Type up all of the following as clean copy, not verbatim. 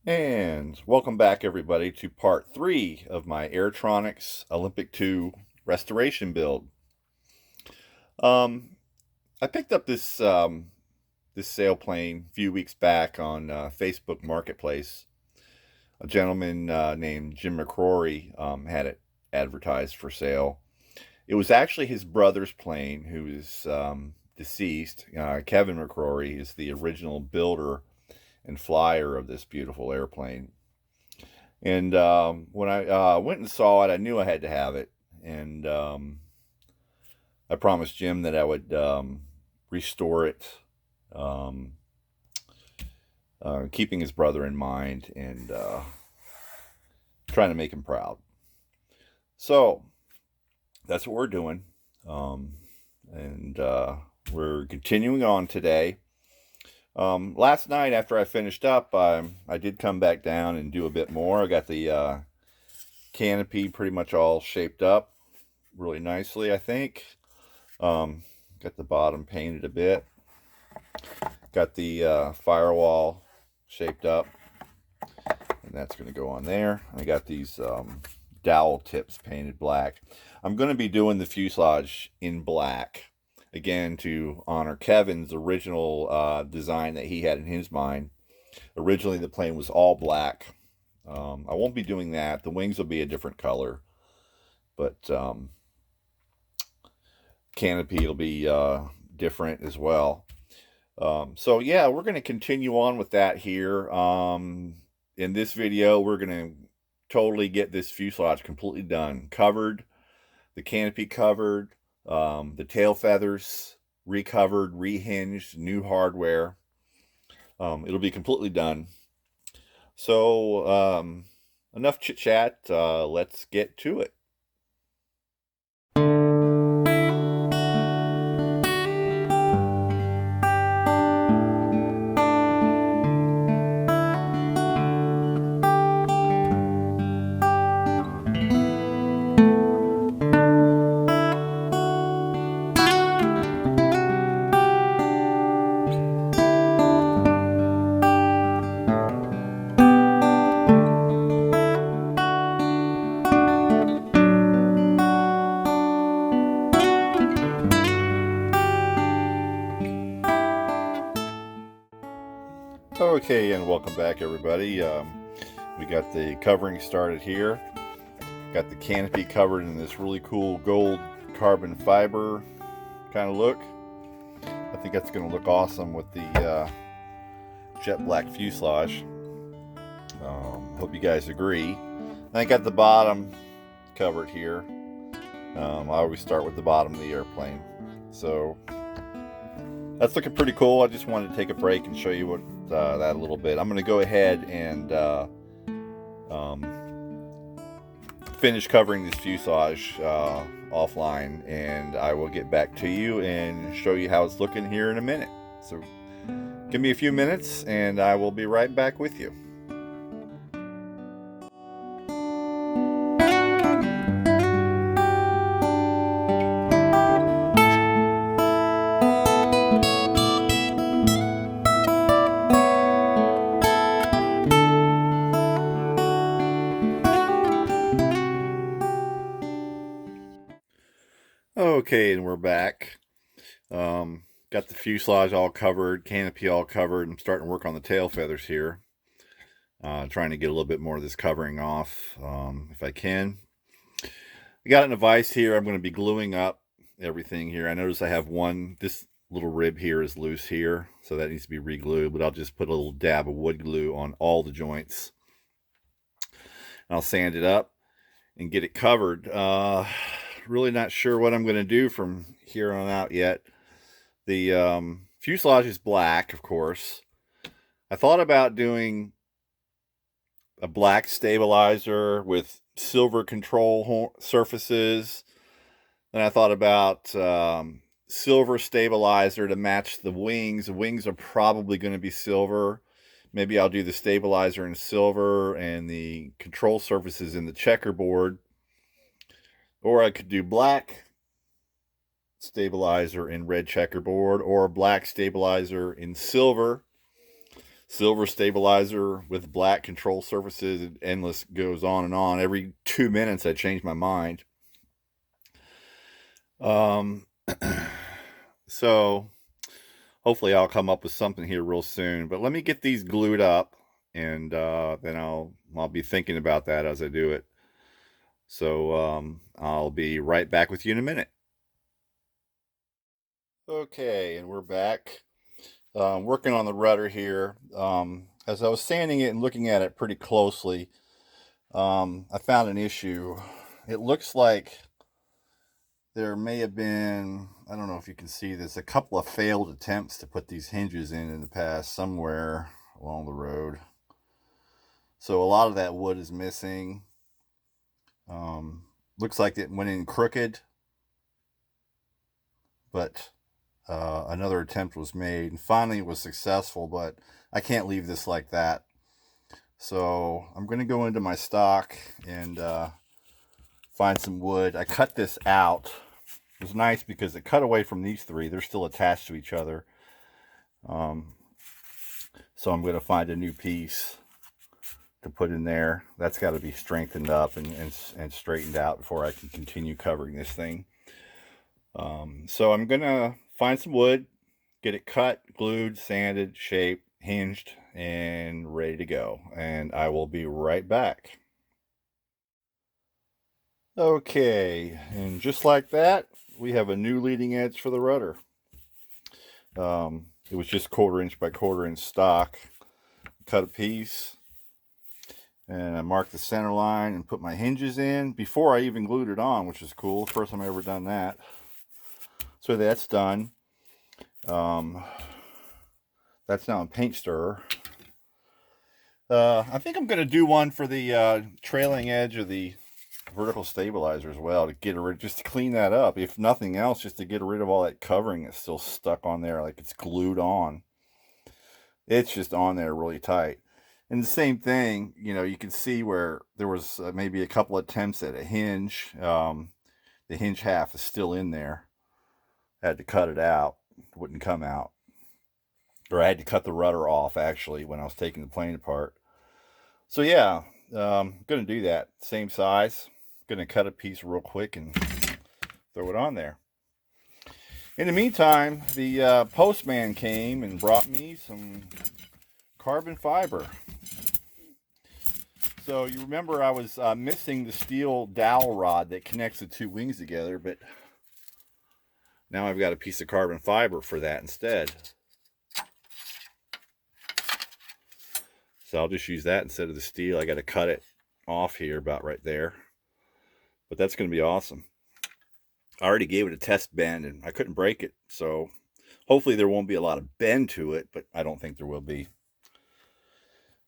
And welcome back, everybody, to part 3 of my Airtronics Olympic II restoration build. Um, I picked up this sailplane a few weeks back on Facebook Marketplace. A gentleman named Jim McCrory had it advertised for sale. It was actually his brother's plane, who is deceased. Kevin McCrory is the original builder and flyer of this beautiful airplane. And when I went and saw it, I knew I had to have it. And I promised Jim that I would restore it, um, keeping his brother in mind and trying to make him proud. So that's what we're doing. And we're continuing on today. Last night, after I finished up, I did come back down and do a bit more. I got the canopy pretty much all shaped up really nicely, I think. Got the bottom painted a bit. Got the firewall shaped up, and that's going to go on there. I got these dowel tips painted black. I'm going to be doing the fuselage in black, again, to honor Kevin's original design that he had in his mind. Originally, the plane was all black. I won't be doing that. The wings will be a different color, but canopy will be different as well. So yeah, we're going to continue on with that here. In this video, we're going to totally get this fuselage completely done. Covered, the canopy covered, the tail feathers recovered, rehinged, new hardware. It'll be completely done. So enough chit chat. Let's get to it. Okay, and welcome back, everybody. We got the covering started here. Got the canopy covered in this really cool gold carbon fiber kind of look. I think that's going to look awesome with the jet black fuselage. Hope you guys agree. I got the bottom covered here. I always start with the bottom of the airplane. So that's looking pretty cool. I just wanted to take a break and show you what that a little bit. I'm going to go ahead and finish covering this fuselage offline, and I will get back to you and show you how it's looking here in a minute. So give me a few minutes and I will be right back with you. Okay, and we're back. Got the fuselage all covered, canopy all covered. I'm starting to work on the tail feathers here. Trying to get a little bit more of this covering off if I can. I got it in a vise here. I'm going to be gluing up everything here. I notice I have this little rib here is loose here, so that needs to be re-glued, but I'll just put a little dab of wood glue on all the joints. I'll sand it up and get it covered. Really not sure what I'm going to do from here on out yet. The fuselage is black, of course. I thought about doing a black stabilizer with silver control surfaces. Then I thought about silver stabilizer to match the wings. The wings are probably going to be silver. Maybe I'll do the stabilizer in silver and the control surfaces in the checkerboard. Or I could do black stabilizer in red checkerboard, or black stabilizer in silver. silver stabilizer with black control surfaces. It endless goes on and on. Every 2 minutes I change my mind. So hopefully I'll come up with something here real soon, but let me get these glued up, and then I'll be thinking about that as I do it. So I'll be right back with you in a minute. Okay, and we're back. Working on the rudder here. As I was sanding it and looking at it pretty closely, I found an issue. It looks like there may have been, I don't know if you can see this, a couple of failed attempts to put these hinges in the past somewhere along the road. So a lot of that wood is missing. Looks like it went in crooked, but another attempt was made, and finally it was successful, but I can't leave this like that. So I'm going to go into my stock and find some wood. I cut this out. It was nice because it cut away from these three. They're still attached to each other. So I'm going to find a new piece to put in there. That's got to be strengthened up and straightened out before I can continue covering this thing. So I'm going to find some wood, get it cut, glued, sanded, shaped, hinged, and ready to go. And I will be right back. Okay, and just like that, we have a new leading edge for the rudder. It was just 1/4 inch by 1/4 inch stock. Cut a piece, and I marked the center line and put my hinges in before I even glued it on, which is cool. First time I ever done that. So that's done. That's now a paint stirrer. I think I'm going to do one for the trailing edge of the vertical stabilizer as well, to get rid, just to clean that up. If nothing else, just to get rid of all that covering that's still stuck on there, like it's glued on. It's just on there really tight. And the same thing, you know, you can see where there was maybe a couple attempts at a hinge. The hinge half is still in there. I had to cut it out. It wouldn't come out. Or I had to cut the rudder off, actually, when I was taking the plane apart. So yeah, I'm going to do that. Same size. Going to cut a piece real quick and throw it on there. In the meantime, the postman came and brought me some carbon fiber. So you remember I was missing the steel dowel rod that connects the two wings together, but now I've got a piece of carbon fiber for that instead. So I'll just use that instead of the steel. I got to cut it off here about right there. But that's going to be awesome. I already gave it a test bend and I couldn't break it. So hopefully there won't be a lot of bend to it, but I don't think there will be.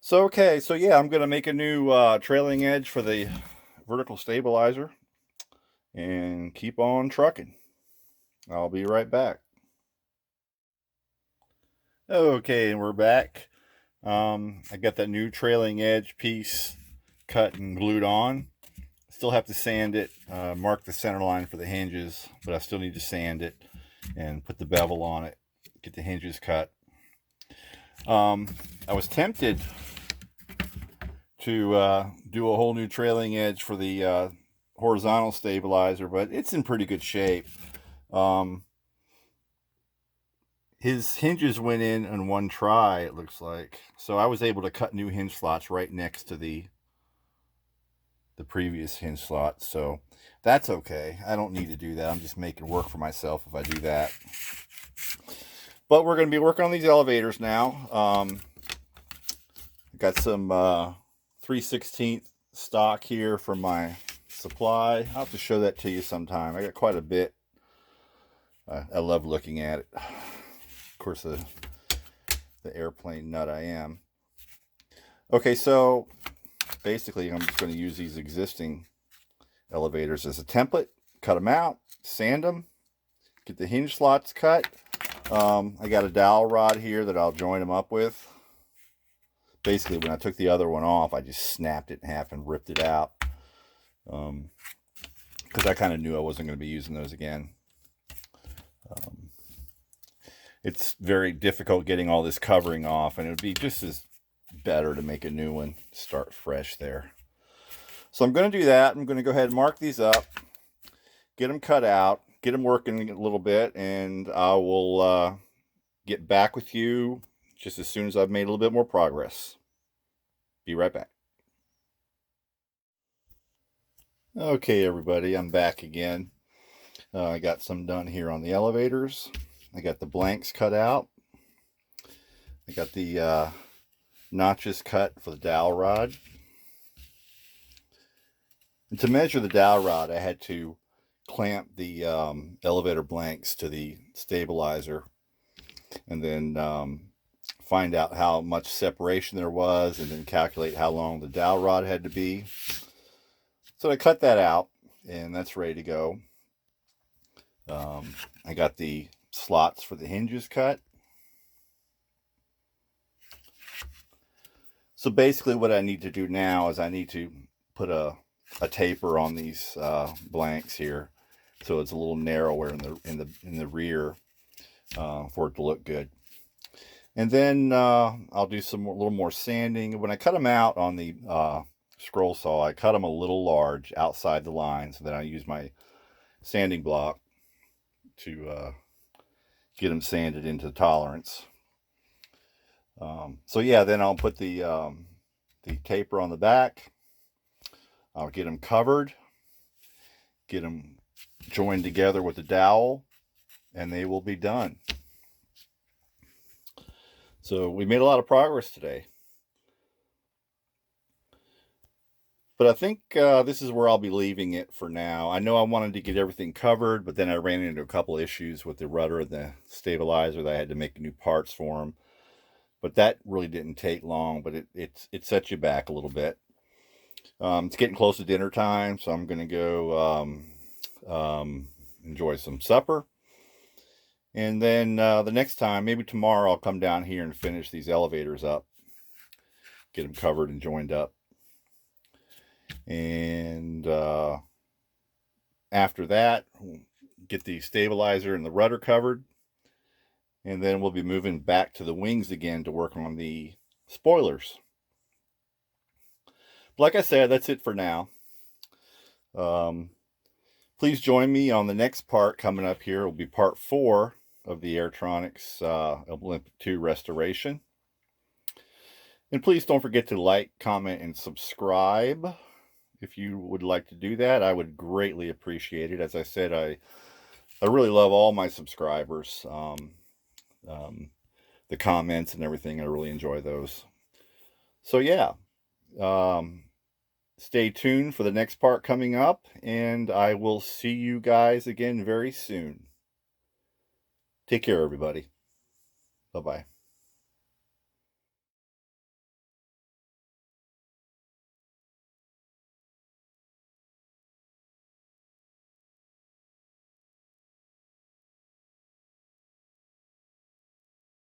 So, okay. So yeah, I'm going to make a new trailing edge for the vertical stabilizer and keep on trucking. I'll be right back. Okay, and we're back. I got that new trailing edge piece cut and glued on. Still have to sand it, mark the center line for the hinges, but I still need to sand it and put the bevel on it, get the hinges cut. I was tempted to do a whole new trailing edge for the horizontal stabilizer, but it's in pretty good shape. His hinges went in on one try, it looks like. So I was able to cut new hinge slots right next to the previous hinge slot. So that's okay. I don't need to do that. I'm just making work for myself if I do that. But we're going to be working on these elevators now. Got some 3/16 stock here from my supply. I'll have to show that to you sometime. I got quite a bit. I love looking at it. Of course, the airplane nut I am. Okay, so basically I'm just going to use these existing elevators as a template, cut them out, sand them, get the hinge slots cut. I got a dowel rod here that I'll join them up with. Basically, when I took the other one off, I just snapped it in half and ripped it out, because I kind of knew I wasn't going to be using those again. it's very difficult getting all this covering off, and it would be just as better to make a new one, start fresh there. So I'm going to do that. I'm going to go ahead and mark these up, get them cut out, get them working a little bit, and I will get back with you just as soon as I've made a little bit more progress. Be right back. Okay, everybody, I'm back again. I got some done here on the elevators. I got the blanks cut out. I got the notches cut for the dowel rod. And to measure the dowel rod, I had to clamp the elevator blanks to the stabilizer, and then find out how much separation there was, and then calculate how long the dowel rod had to be. So I cut that out, and that's ready to go. I got the slots for the hinges cut. So basically what I need to do now is I need to put a taper on these blanks here, so it's a little narrower in the rear for it to look good. And then I'll do a little more sanding. When I cut them out on the scroll saw, I cut them a little large outside the line, so then I use my sanding block to get them sanded into tolerance. So yeah, then I'll put the taper on the back. I'll get them covered, get them joined together with the dowel, and they will be done. So we made a lot of progress today. But I think this is where I'll be leaving it for now. I know I wanted to get everything covered, but then I ran into a couple issues with the rudder and the stabilizer that I had to make new parts for them. But that really didn't take long, but it sets you back a little bit. It's getting close to dinner time, so I'm going to go enjoy some supper. And then the next time, maybe tomorrow, I'll come down here and finish these elevators up, get them covered and joined up. And after that, get the stabilizer and the rudder covered. And then we'll be moving back to the wings again to work on the spoilers. Like I said, that's it for now. Please join me on the next part coming up here. It will be part 4 of the Airtronics Olympic II restoration. And please don't forget to like, comment, and subscribe. If you would like to do that, I would greatly appreciate it. As I said, I really love all my subscribers. The comments and everything, I really enjoy those. So yeah, stay tuned for the next part coming up, and I will see you guys again very soon. Take care, everybody. Bye-bye.